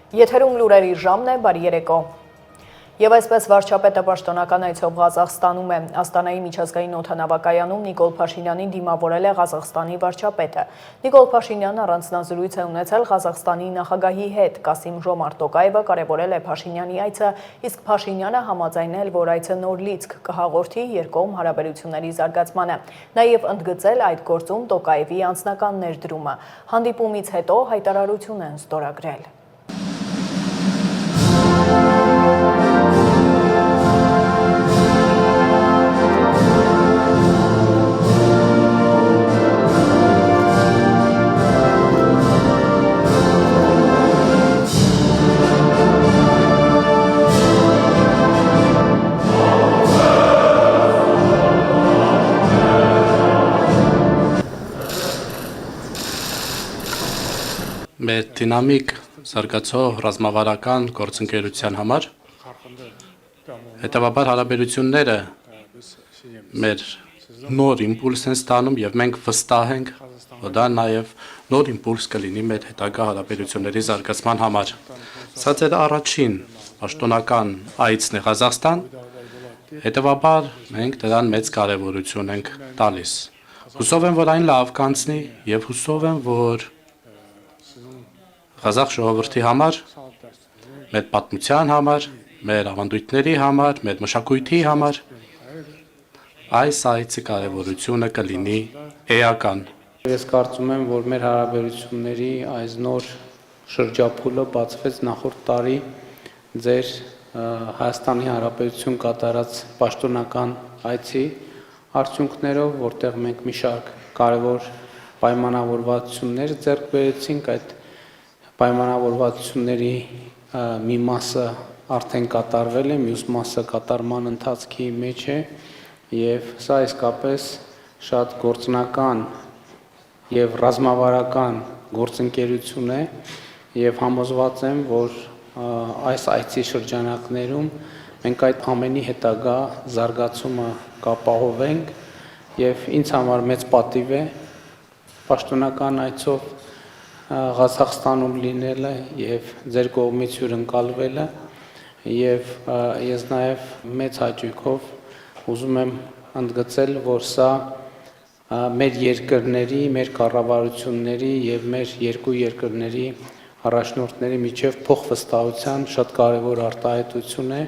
Եթերում լուրերի ժամն է, բարի երեկո։ Եվ այսպես վարչապետը պաշտոնական այցով Ղազախստանում է։ Աստանայի միջազգային օդանավակայանում Նիկոլ Փաշինյանին դիմավորել է Ղազախստանի վարչապետը։ Նիկոլ Փաշինյանն առանձնազրույց է ունեցել Ղազախստանի նախագահի հետ։ Կասիմ-Ժոմարտ Տոկաևը կարևորել է Փաշինյանի այցը, իսկ Փաշինյանը համաձայնել, որ այցը նոր լիցք կհաղորդի երկկողմ հարաբերությունների զարգացմանը։ Նաև ընդգծել այդ գործում Տոկաևի անձնական ներդրումը։ Հանդիպումից հետո հայտարարություն են ստորագրել։ Մեր դինամիկ զարգացող ռազմավարական գործընկերության համար հետևաբար հարաբերությունները մեր նոր իմպուլս են ստանում եւ մենք վստահ ենք, որ դա նաեւ նոր իմպուլս կլինի մեր հետագա հարաբերությունների զարգացման համար։ Սա ձեր առաջին պաշտոնական այցն է Ղազախստան, հետևաբար մենք դրան մեծ կարևորություն ենք տալիս։ Հուսով եմ, որ այն լավ կանցնի եւ հուսով եմ, որ Ղազախ ժողովրդի համար, մեր պատմության համար, մեր ավանդույթների համար, մեր մշակույթի համար այս այցի կարևորությունը կլինի էական։ Ես կարծում եմ, որ մեր հարաբերությունների այս նոր շրջափուլը բացվեց նախորդ տարի ձեր Հայաստանի Հանրապետություն կատարած պաշտոնական այցի արդյունքներով, որտեղ մենք մի շարք կարևոր պայմանավորվածություններ ձեռք բերեցինք, այդ պայմանավորվածությունների մի մասը արդեն կատարվել է, մյուս մասը կատարման ընթացքի մեջ է եւ սա իսկապես շատ գործնական եւ ռազմավարական գործընկերություն է եւ համոզված եմ, որ այս այցի շրջանակներում մենք այդ ամենի հետագա զարգացումը կապահովենք եւ ինձ համար մեծ պատիվ է պաշտոնական այցով Ղազախստանում լինելը եւ ձեր կողմից հյուրընկալվելը եւ ես նաեւ մեծ հաճույքով ուզում եմ ընդգծել, որ սա մեր երկրների, մեր կառավարությունների եւ մեր երկու երկրների առաջնորդների միջև փոխվստահության շատ կարեւոր արտահայտություն է,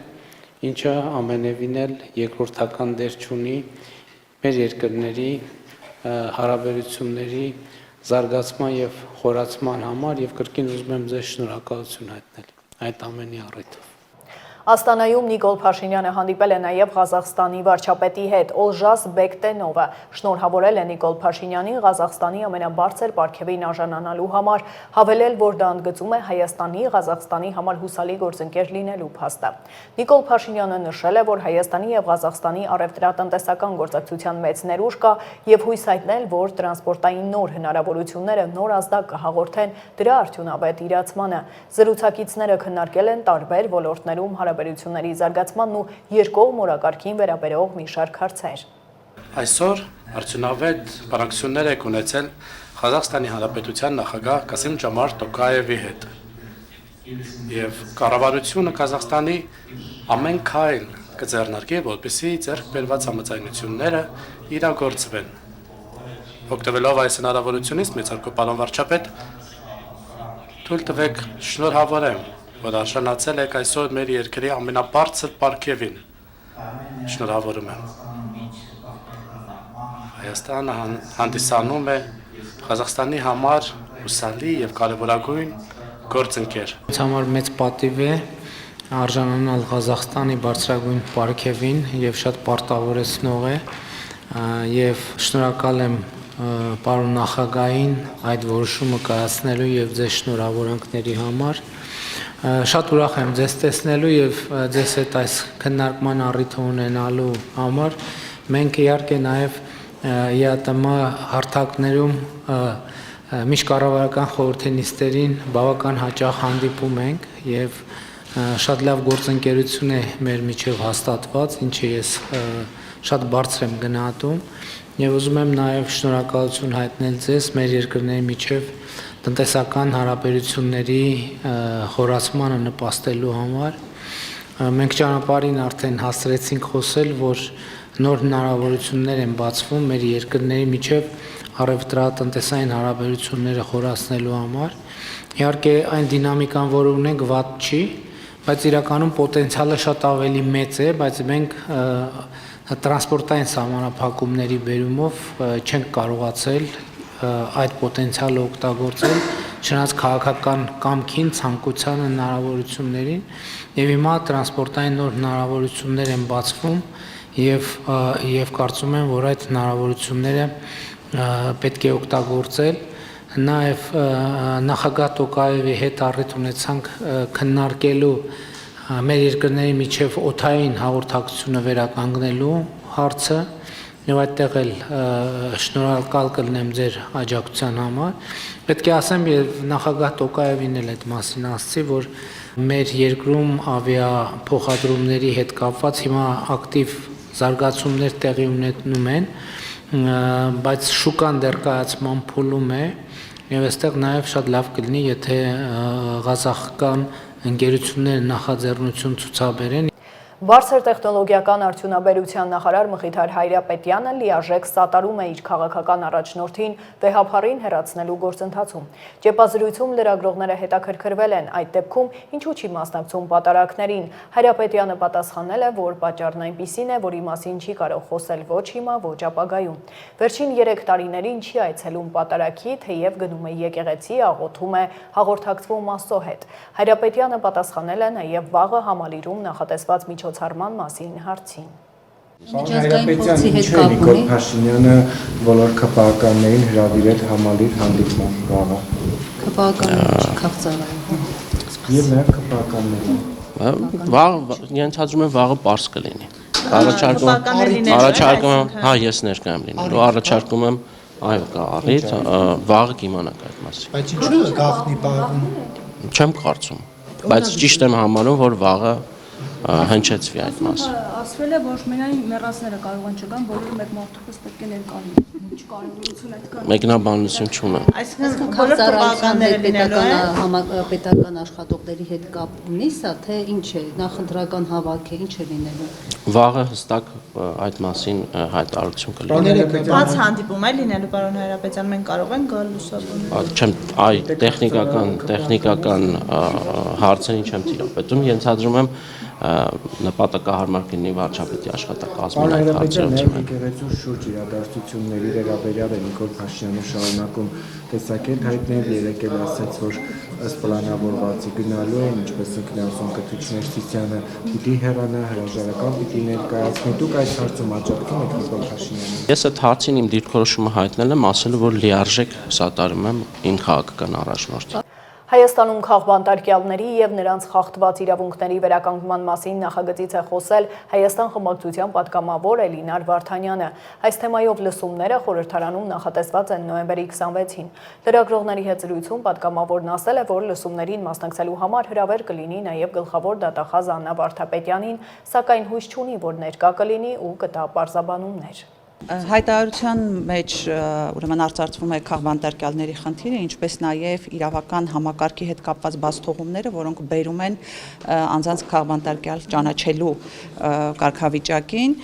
ինչը ամենևին էլ երկրորդական դեր չունի մեր երկրների հարաբերությունների զարգացման եւ խորացման համար եւ կրկին ուզում եմ ձեզ շնորհակալություն հայտնել այդ ամենի առիթով։ Աստանայում Նիկոլ Փաշինյանը հանդիպել է նաև Ղազախստանի վարչապետի հետ Օլժաս Բեկտենովը, շնորհավորել է Նիկոլ Փաշինյանին Ղազախստանի ամենաբարձր պարգևին արժանանալու համար, հավելել, որ դա ընդգծում է Հայաստանի Ղազախստանի համար հուսալի գործընկեր լինելու փաստը։ Նիկոլ Փաշինյանը նշել է, որ Հայաստանի եւ Ղազախստանի առևտրատնտեսական գործակցության մեծ ներուժ կա եւ հույս հայտնել, որ տրանսպորտային նոր հնարավորությունները նոր ազդակ կհաղորդեն դրա արդյունավետ իրացմանը։ Զրուցակիցները քննարկել են տարբեր ոլորտներում հարաբերությունների զարգացմանն ու երկկողմ օրակարգին վերաբերող մի շարք հարցեր։ Այսօր արդյունավետ բանակցություններ եք ունեցել Ղազախստանի Հանրապետության նախագահ Կասիմ-Ժոմարտ Տոկաևի հետ։ Եվ կառավարությունը Ղազախստանի ամեն քայլ կձեռնարկի, որպեսզի ձեռք բերված համաձայնությունները իրագործվեն։ Օգտվելով այս հնարավորությունից մեծարգո պարոն վարչապետ, թույլ տվեք շնորհավորեմ, որ արժանացել եք այսօր մեր երկրի ամենաբարձր պարգևին։ Շնորհավորում եմ։ Հայաստանը հանդիսանում է Ղազախստանի համար հուսալի եւ կարեւորագույն գործընկեր։ Ինձ համար մեծ պատիվ է արժանանալ Ղազախստանի բարձրագույն պարգևին եւ շատ պարտավորեցնող է եւ շնորհակալ եմ պարոն նախագահին այդ որոշումը կայացնելու եւ ձեզ շնորհավորանքների համար։ Շատ ուրախ եմ ձեզ տեսնելու եւ ձեզ հետ այս քննարկման առիթը ունենալու համար։ Մենք իհարկե նաեւ ԵԱՏՄ հարթակներում միջկառավարական խորհրդի նիստերին բավական հաճախ հանդիպում ենք եւ շատ լավ գործընկերություն է մեր միջև հաստատված, ինչը ես շատ բարձր եմ գնահատում եւ ուզում եմ նաեւ շնորհակալություն հայտնել ձեզ մեր երկրների միջև տնտեսական հարաբերությունների խորացմանը նպաստելու համար։ Մենք ճանապարհին արդեն հասցրեցինք խոսել, որ նոր հնարավորություններ են բացվում մեր երկրների միջև առևտրատնտեսային հարաբերությունները խորացնելու համար։ Իհարկե այն դինամիկան, որ ունենք, վատ չի, բայց իրականում պոտենցիալը շատ ավելի մեծ է, բայց մենք տրանսպորտային սահմանափակումների բերումով չենք կարողացել այդ պոտենցիալը օգտագործել, չնայած քաղաքական կամքին, ցանկության, հնարավորություններին, եւ հիմա տրանսպորտային նոր հնարավորություններ են բացվում եւ կարծում եմ, որ այդ հնարավորությունները պետք է օգտագործել։ Նաեւ նախագահ Տոկաևի հետ առիթ ունեցանք քննարկելու մեր երկրների միջև օդային հաղորդակցությունը վերականգնելու հարցը եւ այդտեղ էլ շնորհակալ կլինեմ ձեր աջակցության համար։ Պետք է ասեմ, եւ նախագահ Տոկաևին էլ այդ մասին ասացի, որ մեր երկրում ավիափոխադրումների հետ կապված հիմա ակտիվ զարգացումներ տեղի ունենում են, բայց շուկան դեռ կայացման փուլում է եւ այստեղ նաեւ շատ լավ կլինի, եթե ղազախական ընկերությունները նախաձեռնություն ցուցաբերեն։ Բարձր տեխնոլոգիական արդյունաբերության նախարար Մխիթար Հայրապետյանը լիարժեք սատարում է իր քաղաքական առաջնորդին վեհափառին հեռացնելու գործընթացում։ Ճեպազրույցում լրագրողները հետաքրքրվել են այդ դեպքում ինչու չի մասնակցում պատարակներին։ Հայրապետյանը պատասխանել է, որ պատճառն այնպիսին է, որի մասին չի կարող խոսել ոչ հիմա, ոչ ապագայում։ Վերջին 3 տարիներին չի այցելում պատարակի, թեև գնում է եկեղեցի, աղոթում է, հաղորդակցվում Աստծո հետ։ Հայրապետյանը պատասխանել է նաև վաղը Համալիրում նախատեսված միջոցառման մասին հարցին։ Հայրապետյանը ինչու է Նիկոլ Փաշինյանը բոլոր ԿՊԱ-ականներին հրավիրել Համալիր հանդիպման վաղը։ ԿՊԱ-ականները չի քաղցրահարում։ Եվ նաև ԿՊԱ-ականները։ Վաղ ենթադրում եմ վաղը պարզ կլինի։ Առաջարկում եմ, հա, ես ներկա եմ լինելու, առաջարկում եմ, այո, կա առիթ, վաղը կիմանաք այդ մասին։ Բայց ինչու է գաղտնի պահում։ Չեմ կարծում, բայց ճիշտ եմ համարում, որ վաղը հնչեցվի այդ մասը։ Ասվել է, որ միայն մեռածները կարող են չգան, բոլորը մեկ մարդուս պետք է ներկային։ Ինչ կարևորություն այդքան։ Մեկնաբանություն չունեմ։ Այսինքն քաղաքականները պետական աշխատողների հետ կապ ունի սա, թե ինչ է, նախընտրական հավաք է, ինչ է լինելու։ Վաղը հստակ այդ մասին հայտարարություն կլինի։ Բաց հանդիպում է լինելու, պարոն Հայրապետյան, մենք կարող ենք գալ լուսաբանել։ Չեմ, այ տեխնիկական հարցերին չեմ տիրապետում, ենթադրում եմ նպատակահարմար կլինի վարչապետի աշխատակազմին այդ հարցերով։ Եկեղեցու շուրջ իրադարձությունների վերաբերյալ է Նիկոլ Փաշինյանը շարունակում տեսակետ հայտնել, երեկ էլ ասաց, որ ըստ պլանավորվածի գնալու է, ինչպես ինքնասում Կթուչներ Սիսյանը պիտի հեռանա, հրաժարական պիտի ներկայացնի։ Դուք այս հարցում աջակցում եք Նիկոլ Փաշինյանին։ Ես այդ հարցին իմ դիրքորոշումը հայտնել եմ, ասելով, որ լիարժեք սատարում եմ իմ քաղաքական առաջնորդին։ Հայաստանում քաղբանտարկյալների եւ նրանց խախտված իրավունքների վերականգնման մասին նախագծից է խոսել Հայաստան խմբակցության պատգամավոր Էլինար Վարդանյանը։ Այս թեմայով լսումները խորհրդարանում նախատեսված են նոյեմբերի 26-ին։ Լրագրողների հետ զրույցում պատգամավորն ասել է, որ լսումներին մասնակցելու համար հրավեր կլինի նաեւ գլխավոր դատախազ Աննա Վարդապետյանին, սակայն հույս չունի, որ ներկա կլինի ու կտա պարզաբանումներ։ Հայտարարության մեջ ուրեմն արծարծվում է քաղբանտարկյալների խնդիրը, ինչպես նաև իրավական համակարգի հետ կապված բացթողումները, որոնք բերում են անձանց քաղբանտարկյալ ճանաչելու կարգավիճակին։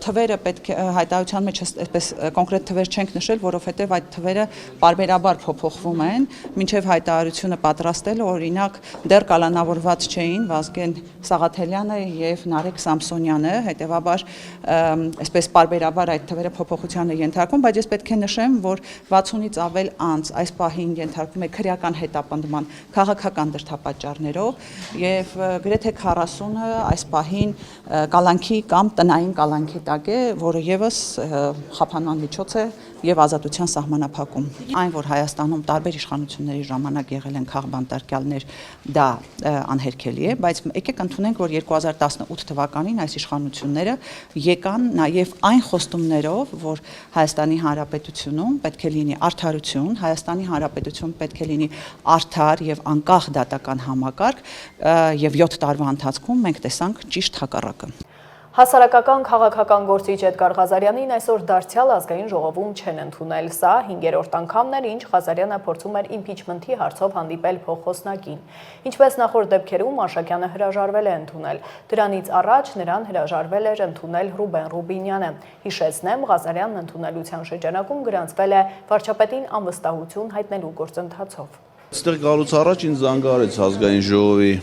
Թվերը պետք է հայտարարության մեջ այսպես կոնկրետ թվեր չենք նշել, որովհետև այդ թվերը պարբերաբար փոփոխվում են, մինչև հայտարարությունը պատրաստելը, օրինակ, դեռ կալանավորված չէին Վազգեն Սաղաթելյանը եւ Նարեկ Սամսոնյանը, հետեւաբար այսպես պարբերաբար այդ թվերը փոփոխությանը ենթարկվում, բայց ես պետք է նշեմ, որ 60-ից ավել անց այս պահին ենթարկվում է քրեական հետապնդման քաղաքական դրդապատճառներով եւ գրեթե 40-ը այս պահին կալանքի կամ տնային կալանքի տակ է, որը եւս խափանման միջոց է եւ ազատության սահմանափակում։ Այն, որ Հայաստանում տարբեր իշխանությունների ժամանակ եղել են քաղբանտարկյալներ, դա անհերքելի է, բայց եկեք ընդունենք, որ 2018 թվականին այս իշխանությունները եկան նաեւ այն խոստումներով, որ Հայաստանի Հանրապետությունում պետք է լինի արդարություն, Հայաստանի Հանրապետություն պետք է լինի արդար եւ անկախ դատական համակարգ եւ 7 տարվա ընթացքում մենք տեսանք ճիշտ հակառակը։ Հասարակական քաղաքական գործիչ Էդգար Ղազարյանին այսօր դարձյալ ազգային ժողովում չեն ընդունել։ Սա 5-րդ անգամն էր, ինչ Ղազարյանը փորձում էր իմպիչմենթի հարցով հանդիպել փոխոսնակին։ Ինչպես նախորդ դեպքերում Աշակյանը հրաժարվել է ընդունել։ Դրանից առաջ նրան հրաժարվել էր ընդունել Ռուբեն Ռուբինյանը։ Հիշեցնեմ, Ղազարյանն ընդունելության շրջանակում գրանցվել է վարչապետին անվստահություն հայտնելու գործընթացով։ Այստեղ գալուց առաջ ինձ զանգահարեց ազգային ժողովի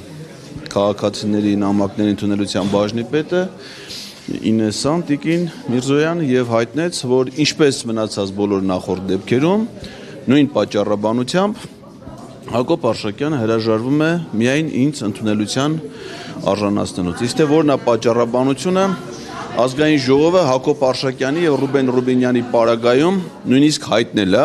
քաղաքացիների նամակների ընդունելության բաժնի պետը Ինեսան Տիկին Միրզոյանը եւ հայտնեց, որ ինչպես մնացած բոլոր նախորդ դեպքերում նույն պատճառաբանությամբ Հակոբ Արշակյանը հրաժարվում է միայն ինձ ընդունելության արժանացնելուց։ Իսկ թե որն է պատճառաբանությունը, ազգային ժողովը Հակոբ Արշակյանի եւ Ռուբեն Ռուբինյանի պարագայում նույնիսկ հայտնել է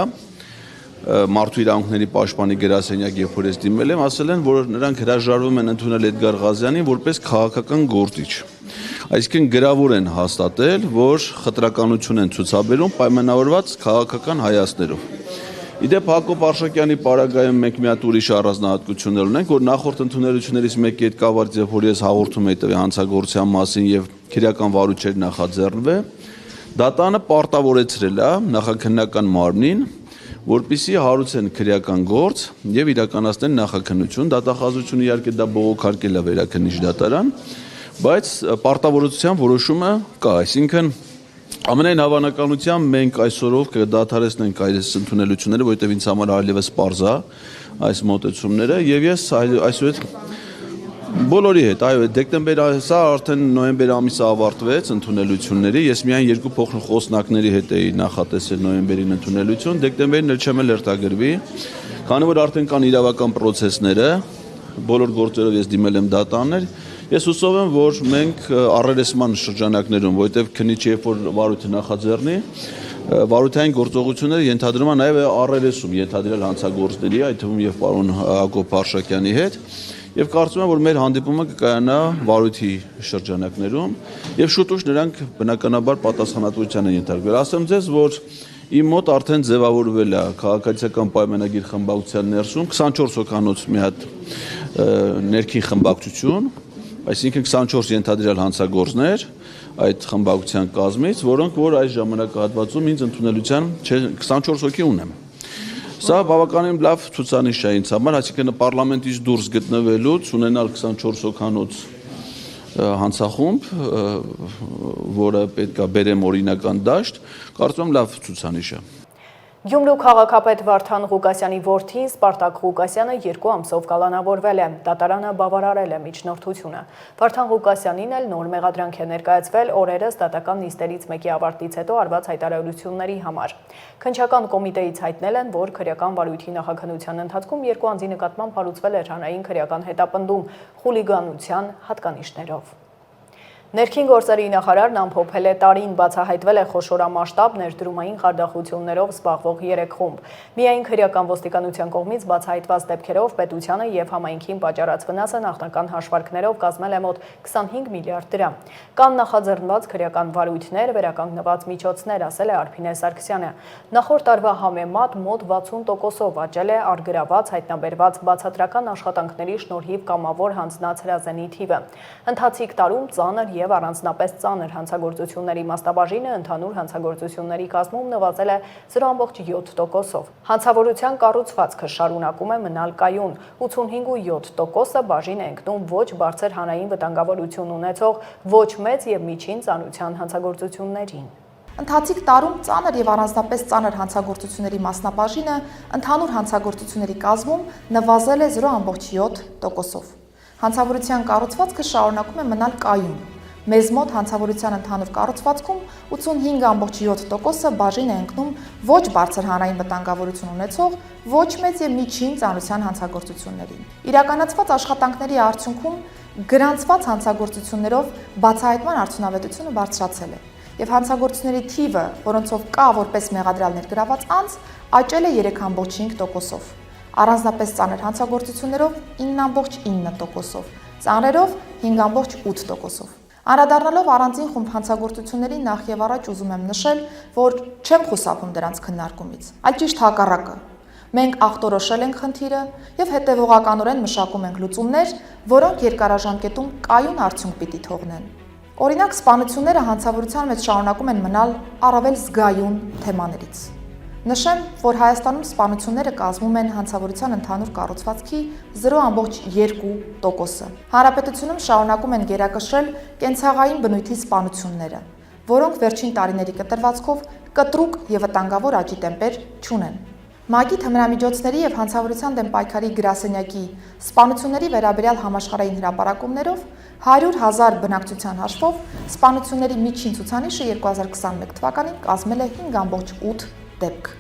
Մարդու իրավունքների պաշտպանի գրասենյակ երբ որ ես դիմել եմ, ասել են, որ նրանք հրաժարվում են ընդունել Էդգար Ղազարյանին որպես քաղաքական գործիչ։ Այսինքն գրավոր են հաստատել, որ խտրականություն են ցուցաբերում պայմանավորված քաղաքական հայացքներով։ Իդեպ Հակոբ Արշակյանի պարագայում մենք մի հատ ուրիշ առանձնահատկություններ ունենք, որ նախորդ ընդունելություններից մեկի հետ կապված, երբ որ ես հաղորդում էի տվյալ հանցագործության մասին եւ քրեական վարույթ նախաձեռնվել, դատանը պարտավորեցրել է նախաքննական մարմնին որպեսզի հարուցեն քրեական գործ եւ իրականացնեն նախաքննություն, դատախազությունը իհարկե դա բողոքարկել է վերաքննիչ դատարան, բայց պարտավորության որոշումը կա, այսինքն ամենայն հավանականությամբ մենք այսօրով կդադարեցնենք այս ընդունելությունները, որովհետեւ ինձ համար այլևս պարզ է այս մոտեցումները եւ ես այսօր բոլորի հետ, այո, դեկտեմբեր, սա արդեն նոյեմբեր ամիսը ավարտվեց ընդունելությունների, ես միայն երկու փոխխոսնակների հետ էի նախատեսել նոյեմբերին ընդունելություն, դեկտեմբերին էլ չեմ երթագրվի, քանի որ արդեն կան իրավական պրոցեսները, բոլոր գործերով ես դիմել եմ դատաներ, ես հուսով եմ, որ մենք առերեսման շրջանակներում, որովհետև քննիչ երբ որ վարույթը նախաձեռնի, վարույթային գործողությունները ենթադրում են նաև առերեսում ենթադրել հանցագործների, այդ թվում եւ պարոն Հակոբ Արշակյանի հետ Եվ կարծում եմ, որ մեր հանդիպումը կկայանա վարույթի շրջանակներում եւ շուտուշ նրանք բնականաբար պատասխանատվության են ենթարկվել։ Ասեմ ձեզ, որ իմ մոտ արդեն ձևավորվել է քաղաքացիական պայմանագիր խմբակցության ներսում 24 հոգանոց մի հատ ներքին խմբակցություն, այսինքն 24 ենթադրյալ հանցագործներ այդ խմբակցության կազմից, որոնք որ այս ժամանակահատվածում ինձ ընդունելության 24 հոգի ունեմ։ Սա բավականին լավ ցուցանիշ է ինձ համար, այսինքն պարլամենտից դուրս գտնվելուց ունենալ 24 հոգանոց հանցախումբ, որը պետք է բերեմ օրինական դաշտ, կարծում եմ լավ ցուցանիշ է։ Գյումրու քաղաքապետ Վարդան Ղուկասյանի որդին Սպարտակ Ղուկասյանը 2 ամսով կալանավորվել է, դատարանը բավարարել է միջնորդությունը։ Վարդան Ղուկասյանին էլ նոր մեղադրանք է ներկայացվել օրերս դատական նիստերից մեկի ավարտից հետո արված հայտարարությունների համար։ Քննչական կոմիտեից հայտնել են, որ քրեական վարույթի նախաքննության ընթացքում 2 անձի նկատմամբ հարուցվել էր հանրային քրեական հետապնդում խուլիգանության հատկանիշներով։ Ներքին գործերի նախարարն ամփոփել է տարին, բացահայտվել է խոշորամասշտաբ ներդրումային խարդախություններով զբաղվող 3 խումբ։ Միայն քրեական ոստիկանության կողմից բացահայտված դեպքերով պետությանը եւ համայնքին պատճառած վնասը նախնական հաշվարկներով կազմել է մոտ 25 միլիարդ դրամ։ Կան նախաձեռնված քրեական վարույթներ, վերականգնված միջոցներ, ասել է Արփինե Սարգսյանը։ Նախորդ տարվա համեմատ մոտ 60%-ով աճել է արգրաված հայտնաբերված բացատրական աշխատանքների շնորհիվ կամավոր հանձնած հրազենի թիվը։ Ընթացիկ տարում ծանր եւ առանձնապես ծանր հանցագործությունների մասնաբաժինը ընդհանուր հանցագործությունների կազմում նվազել է 0.7%-ով։ Հանցավորության կառուցվածքը շարունակում է մնալ կայուն, 85.7%-ը բաժին է ընկնում ոչ բարձր հանրային վտանգավորություն ունեցող, ոչ մեծ եւ միջին ծանրության հանցագործություններին։ Ընթացիկ տարում ծանր եւ առանձնապես ծանր հանցագործությունների մասնաբաժինը ընդհանուր հանցագործությունների կազմում նվազել է 0.7%-ով։ Հանցավորության կառուցվածքը շարունակում է մնալ կայուն։ Մեզ մոտ հանցավորության ընդհանուր կառուցվածքում 85.7%-ը բաժին է ընկնում ոչ բարձր հանրային վտանգավորություն ունեցող, ոչ մեծ եւ միջին ծանրության հանցագործություններին։ Իրականացված աշխատանքների արդյունքում գրանցված հանցագործություններով բացահայտման արդյունավետությունը բարձրացել է եւ հանցագործությունների թիվը, որոնցով կա որպես մեղադրյալ ներգրաված անձ, աճել է 3.5%-ով։ Առանձնապես ծանր հանցագործություններով 9.9%-ով, ծանրերով 5.8%-ով։ Անդրադառնալով առանձին խումբ հանցագործությունների նախ եւ առաջ ուզում եմ նշել, որ չեմ խուսափում դրանց քննարկումից, այլ ճիշտ հակառակը։ Մենք ախտորոշել ենք խնդիրը եւ հետեւողականորեն մշակում ենք լուծումներ, որոնք երկարաժամկետում կայուն արդյունք պիտի թողնեն։ Օրինակ, սպանությունները հանցավորության մեջ շարունակում են մնալ առավել զգայուն թեմաներից։ Նշեմ, որ Հայաստանում սպանությունները կազմում են հանցավորության ընդհանուր կառուցվածքի 0.2%-ը։ Հանրապետությունում շարունակում են գերակշռել կենցաղային բնույթի սպանությունները, որոնք վերջին տարիների կտրվածքով կտրուկ եւ վտանգավոր աճի տեմպեր չունեն։ ՄԱԿ-ի թմրամիջոցների եւ հանցավորության դեմ պայքարի գրասենյակի սպանությունների վերաբերյալ համաշխարհային հրապարակումներով 100,000 բնակչության հաշվով սպանությունների միջին ցուցանիշը 2021 թվականին կազմել է 5.8 դեպք։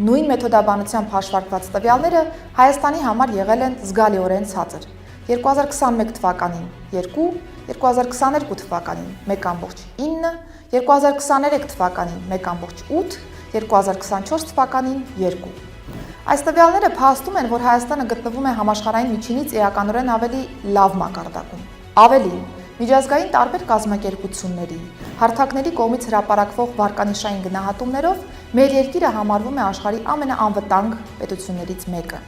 Նույն մեթոդաբանությամբ հաշվարկված տվյալները Հայաստանի համար եղել են զգալիորեն ցածր։ 2021 թվականին 2, 2022 թվականին 1.9, 2023 թվականին 1.8, 2024 թվականին 2։ Այս տվյալները փաստում են, որ Հայաստանը գտնվում է համաշխարհային միջինից էականորեն ավելի լավ մակարդակում։ Ավելին, միջազգային տարբեր կազմակերպությունների, հարթակների կողմից հրապարակվող վարկանիշային գնահատումներով մեր երկիրը համարվում է աշխարհի ամենաանվտանգ պետություններից մեկը։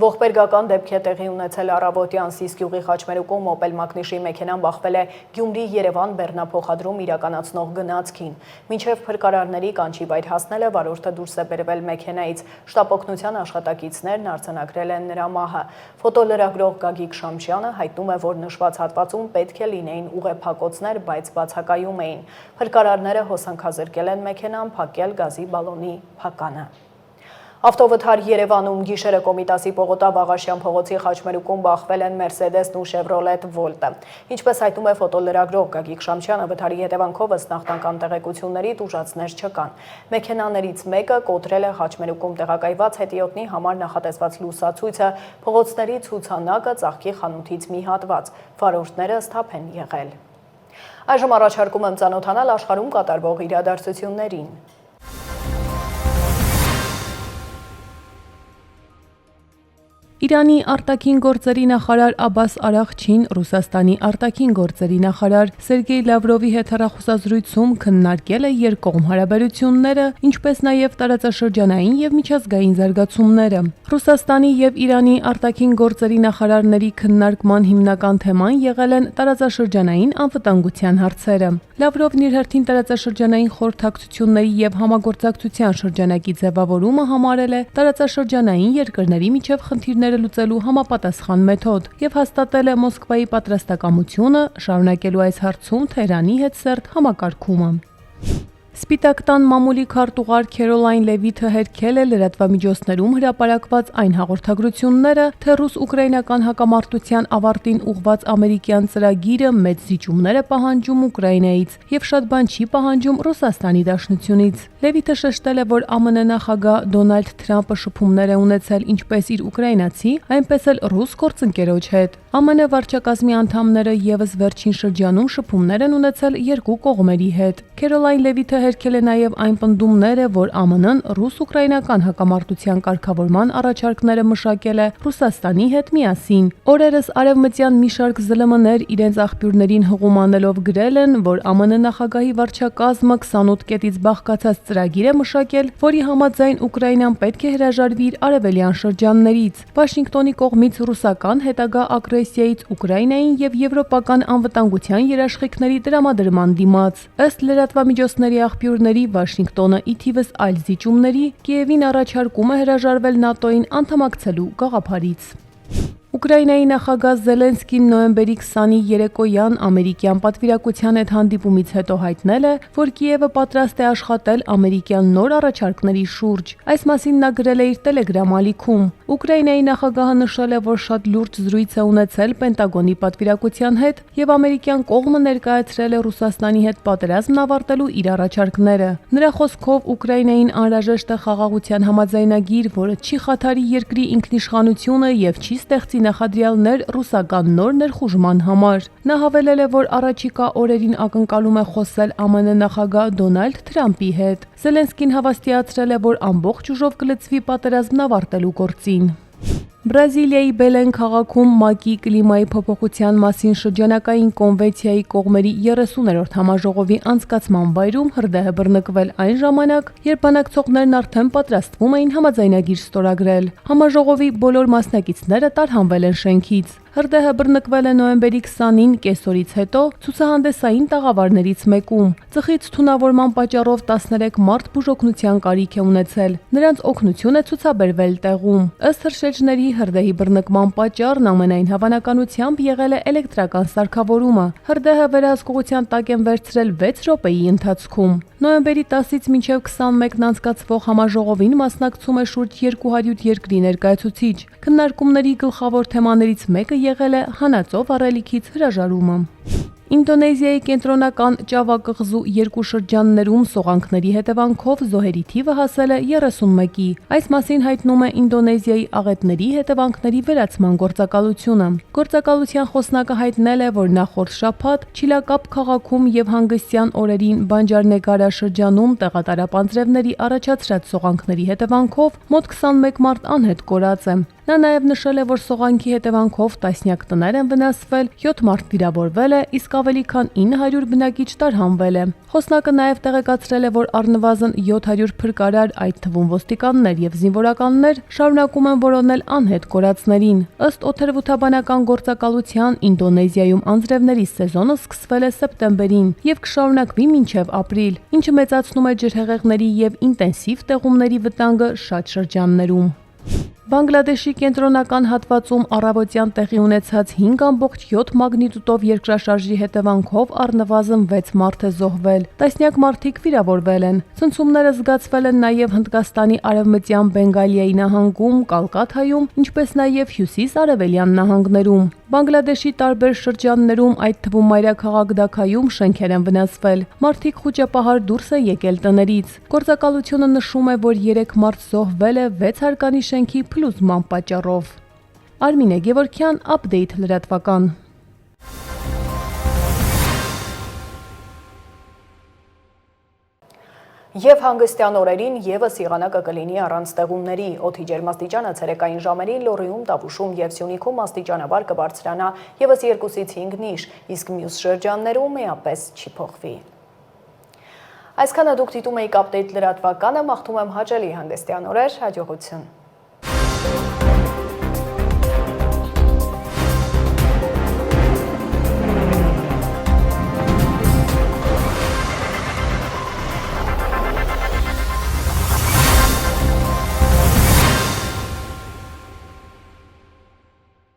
Ողբերգական դեպք է տեղի ունեցել առավոտյան Սիսկյուղի խաչմերուկում Opel Magnish-ի մեքենան բախվել է Գյումրի-Երևան բեռնափոխադրում իրականացնող գնացքին։ Մինչև փրկարարների կանչի վայր հասնելը վարորդը դուրս է բերվել մեքենայից։ Շտապօգնության աշխատակիցներն արձանագրել են նրա մահը։ Ֆոտոլրագրող Գագիկ Շամչյանը հայտնում է, որ նշված հատվածում պետք է լինեին ուղեփակոցներ, բայց բացակայում էին։ Փրկարարները հոսանքազրկել են մեքենան, փակել գազի բալոնի փականը։ Ավտովթար Երևանում գիշերը Կոմիտասի Պողոտա Վաղաշյան փողոցի խաչմերուկում բախվել են Mercedes-ն ու Chevrolet Volt-ը։ Ինչպես հայտնում է ֆոտոլրագրող Գագիկ Շամչյանը, վթարի հետևանքով ըստ նախնական տեղեկությունների տուժածներ չկան։ Մեքենաներից մեկը կոտրել է խաչմերուկում տեղակայված հետիոտնի համար նախատեսված լուսացույցը, փողոցների ցուցանակը, ծաղկի խանութից մի հատված։ Վարորդները սթափ են եղել։ Այժմ առաջարկում եմ ծանոթանալ աշխարհում կատարվող իրադարձություններին։ Իրանի արտաքին գործերի նախարար Աբբաս Արաղչին Ռուսաստանի արտաքին գործերի նախարար Սերգեյ Լավրովի հետ հեռախոսազրույցում քննարկել է երկկողմ հարաբերությունները, ինչպես նաև տարածաշրջանային եւ միջազգային զարգացումները։ Ռուսաստանի եւ Իրանի արտաքին գործերի նախարարների քննարկման հիմնական թեման եղել են տարածաշրջանային անվտանգության հարցերը։ Լավրովն իր հերթին տարածաշրջանային խորհրդակցությունների եւ համագործակցության շրջանակի ձևավորումը համարել է տարածաշրջանային երկրների միջև խնդիրներ լուծելու համապատասխան մեթոդ եւ հաստատել է Մոսկվայի պատրաստակամությունը շարունակելու այս հարցում Թեհրանի հետ սերտ համակարգումը։ Սպիտակ տան մամուլի քարտուղար Քերոլայն Լևիթը հերքել է լրատվամիջոցներում հրապարակված այն հաղորդագրությունները, թե ռուս-ուկրաինական հակամարտության ավարտին ուղղված ամերիկյան ծրագիրը մեծ զիջումներ է պահանջում Ուկրաինայից եւ շատ բան չի պահանջում Ռուսաստանի Դաշնությունից։ Լևիթը շեշտել է, որ ԱՄՆ նախագահ Դոնալդ Թրամփը շփումներ է ունեցել ինչպես իր ուկրաինացի, այնպես էլ ռուս գործընկերոջ հետ։ ԱՄՆ վարչակազմի անդամները եւս վերջին շրջանում շփումներ են ունեցել երկու կողմերի հետ։ Քերոլայն Լևիթը հերքել է նաև այն պնդումները, որ ԱՄՆ-ն ռուս-ուկրաինական հակամարտության կարգավորման առաջարկները մշակել է Ռուսաստանի հետ միասին։ Օրերս արևմտյան մի շարք ԶԼՄ-ներ իրենց աղբյուրներին հղում անելով գրել են, որ ԱՄՆ նախագահի վարչակազմը 28 կետից բաղկացած ծրագիր է մշակել, որի համաձայն Ուկրաինան պետք է հրաժարվի իր արևելյան շրջաններից։ Վաշինգտոնի կողմից ռուսական հետագա ագրեսիայից Ուկրաինային եւ եվրոպական անվտանգության երաշխիքների տրամադրման դիմաց։ Ըստ լրատվամիջոցների աղբյուրների Վաշինգտոնը ի թիվս այլ զիջումների Կիևին առաջարկում է հրաժարվել ՆԱՏՕ-ին անդամակցելու գաղափարից։ Ուկրաինայի նախագահ Զելենսկին նոյեմբերի 20-ի երեկոյան ամերիկյան պատվիրակության հետ հանդիպումից հետո հայտնել է, որ Կիևը պատրաստ է աշխատել ամերիկյան նոր առաջարկների շուրջ։ Այս մասին նա գրել է իր Telegram ալիքում։ Ուկրաինայի նախագահը նշել է, որ շատ լուրջ զրույց է ունեցել Պենտագոնի պատվիրակության հետ եւ ամերիկյան կողմը ներկայացրել է Ռուսաստանի հետ պատերազմն ավարտելու իր առաջարկները։ Նրա խոսքով Ուկրաինային անհրաժեշտ է խաղաղության համաձայնագիր, որը չի խաթարի երկրի ինքնիշխանությունը եւ չի ստեղծի նախադրյալներ ռուսական նոր ներխուժման համար։ Նա հավելել է, որ առաջիկա օրերին ակնկալում է խոսել ԱՄՆ նախագահ Դոնալդ Թրամփի հետ։ Զելենսկին հավաստիացրել է, որ ամբողջ ուժով կլծվի պատերազմն ավարտելու գործին։ Բրազիլիայի Բելեն քաղաքում ՄԱԿ-ի կլիմայի փոփոխության մասին շրջանակային կոնվենցիայի կողմերի 30-րդ համաժողովի անցկացման վայրում հրդեհ է բռնկվել այն ժամանակ, երբ բանակցողներն արդեն պատրաստվում էին համաձայնագիր ստորագրել։ Համաժողովի բոլոր մասնակիցները տարհանվել են շենքից։ Հրդեհը բռնկվել է նոյեմբերի 20-ին կեսօրից հետո ցուցահանդեսային տաղավարներից մեկում։ Ծխից թունավորման պատճառով 13 մարդ բուժօգնության կարիք է ունեցել։ Նրանց օգնություն է ցուցաբերվել տեղում։ Ըստ հրշեջների հրդեհի բռնկման պատճառն ամենայն հավանականությամբ եղել է էլեկտրական սարքավորումը։ Հրդեհը վերահսկողության տակ են վերցրել 6 րոպեի ընթացքում։ Նոյեմբերի 10-ից մինչև 21-ն անցկացվող համաժողովին մասնակցում է շուրջ 200 երկրի ներկայացուցիչ։ Քննարկումների գլխավոր թեմաներից մեկը եղել է հանածով առելիքից հրաժարումը։ Ինդոնեզիայի կենտրոնական Ճավա կղզու երկու շրջաններում սողանքների հետևանքով զոհերի թիվը հասել է 31-ի։ Այս մասին հայտնում է Ինդոնեզիայի աղետների հետևանքների վերացման գործակալությունը։ Գործակալության խոսնակը հայտնել է, որ նախորդ շաբաթ Չիլակապ քաղաքում եւ հանգստյան օրերին Բանջարնեգարա շրջանում տեղատարապ անձրևների առաջացրած սողանքների հետևանքով մոտ 21 մարդ անհետ կորած է։ Նա նաև նշել է, որ սողանքի հետևանքով տասնյակ տներ են վնասվել, 7 մարդ վիրավորվել է, իսկ ավելի քան 900 բնակիչ տարհանվել է։ Խոսնակը նաև տեղեկացրել է, որ առնվազն 700 փրկարար, այդ թվում ոստիկաններ եւ զինվորականներ, շարունակում են որոնել անհետ կորածներին։ Ըստ օդերևութաբանական գործակալության, Ինդոնեզիայում անձրևների սեզոնը սկսվել է սեպտեմբերին եւ կշարունակվի մինչեւ ապրիլ, ինչը մեծացնում է ջրհեղեղների եւ ինտենսիվ տեղումների վտանգը շատ շրջաններում։ Բանգլադեշի կենտրոնական հատվածում առավոտյան տեղի ունեցած 5.7 մագնիտուդով երկրաշարժի հետևանքով առնվազն 6 մարդ է զոհվել, տասնյակ մարդիկ վիրավորվել են։ Ցնցումները զգացվել են նաև Հնդկաստանի արևմտյան Բենգալիայի նահանգում, Կալկաթայում, ինչպես նաև հյուսիս-արևելյան նահանգներում։ Բանգլադեշի տարբեր շրջաններում, այդ թվում մայրաքաղաք Դաքայում շենքեր են վնասվել։ Մարդիկ խուճապահար դուրս են եկել տներից։ Գործակալությունը նշում է, որ 3 մարդ զոհվել է 6 հարկանի շենքի փլուզման պատճառով։ Արմինե Գևորգյան, Update լրատվական։ Եվ հանգստյան օրերին եւս եղանակը կլինի առանց ստեղումների։ Օդի ջերմաստիճանը ցերեկային ժամերին Լոռիում, Տավուշում եւ Սյունիքում աստիճանաբար կբարձրանա եւս 2-ից 5 իսկ մյուս շրջաններում էապես չի փոխվի։ Այսքանը դուք դիտում եք Update լրատվականը, մաղթում եմ հաճելի հանգստյան օրեր, հաջողություն։